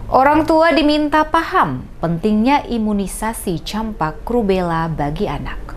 Orang tua diminta paham pentingnya imunisasi campak rubella bagi anak.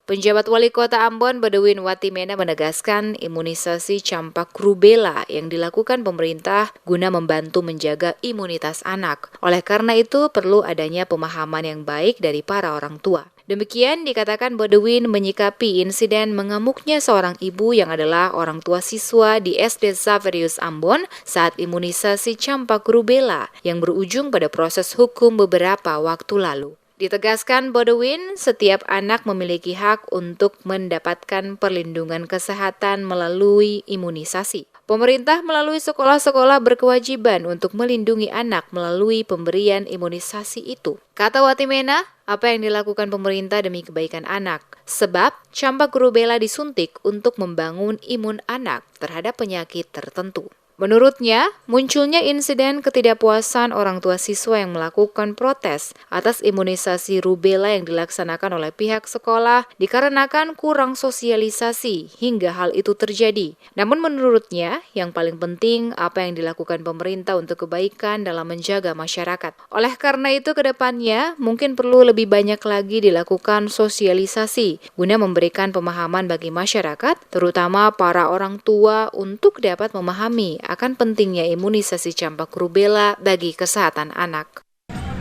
Penjabat Wali Kota Ambon, Badawin Watimena menegaskan imunisasi campak rubella yang dilakukan pemerintah guna membantu menjaga imunitas anak. Oleh karena itu, perlu adanya pemahaman yang baik dari para orang tua. Demikian dikatakan Badawin menyikapi insiden mengamuknya seorang ibu yang adalah orang tua siswa di SD Xaverius Ambon saat imunisasi campak rubella yang berujung pada proses hukum beberapa waktu lalu. Ditegaskan Badawin, setiap anak memiliki hak untuk mendapatkan perlindungan kesehatan melalui imunisasi. Pemerintah melalui sekolah-sekolah berkewajiban untuk melindungi anak melalui pemberian imunisasi itu. Kata Watimena, apa yang dilakukan pemerintah demi kebaikan anak? Sebab campak rubella disuntik untuk membangun imun anak terhadap penyakit tertentu. Menurutnya, munculnya insiden ketidakpuasan orang tua siswa yang melakukan protes atas imunisasi rubella yang dilaksanakan oleh pihak sekolah dikarenakan kurang sosialisasi hingga hal itu terjadi. Namun menurutnya, yang paling penting apa yang dilakukan pemerintah untuk kebaikan dalam menjaga masyarakat. Oleh karena itu ke depannya, mungkin perlu lebih banyak lagi dilakukan sosialisasi guna memberikan pemahaman bagi masyarakat, terutama para orang tua untuk dapat memahami akan pentingnya imunisasi campak rubella bagi kesehatan anak.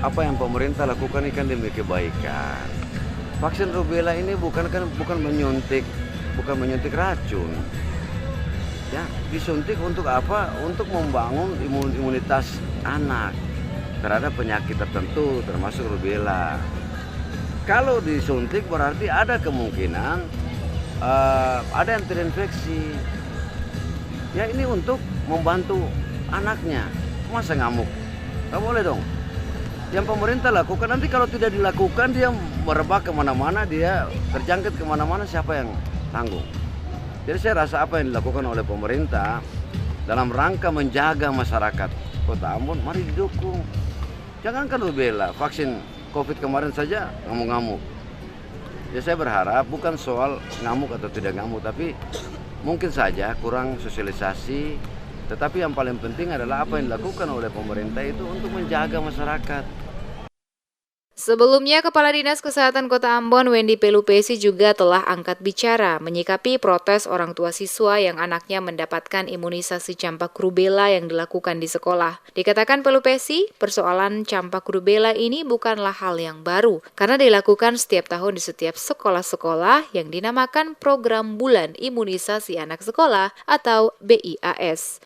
Apa yang pemerintah lakukan ini kan demi kebaikan. Vaksin rubella ini bukan menyuntik racun. Ya, disuntik untuk apa? Untuk membangun imunitas anak terhadap penyakit tertentu termasuk rubella. Kalau disuntik berarti ada kemungkinan ada yang terinfeksi. Ya ini untuk membantu anaknya. Masa ngamuk? Nggak boleh dong. Yang pemerintah lakukan, nanti kalau tidak dilakukan dia merebak kemana-mana, dia terjangkit kemana-mana, siapa yang tanggung? Jadi saya rasa apa yang dilakukan oleh pemerintah dalam rangka menjaga masyarakat Kota Ambon, mari didukung. Jangankan rubella, vaksin COVID kemarin saja ngamuk-ngamuk. Ya saya berharap bukan soal ngamuk atau tidak ngamuk, tapi mungkin saja kurang sosialisasi, tetapi yang paling penting adalah apa yang dilakukan oleh pemerintah itu untuk menjaga masyarakat. Sebelumnya, Kepala Dinas Kesehatan Kota Ambon, Wendy Pelupesi juga telah angkat bicara menyikapi protes orang tua siswa yang anaknya mendapatkan imunisasi campak rubella yang dilakukan di sekolah. Dikatakan Pelupesi, persoalan campak rubella ini bukanlah hal yang baru, karena dilakukan setiap tahun di setiap sekolah-sekolah yang dinamakan Program Bulan Imunisasi Anak Sekolah atau BIAS.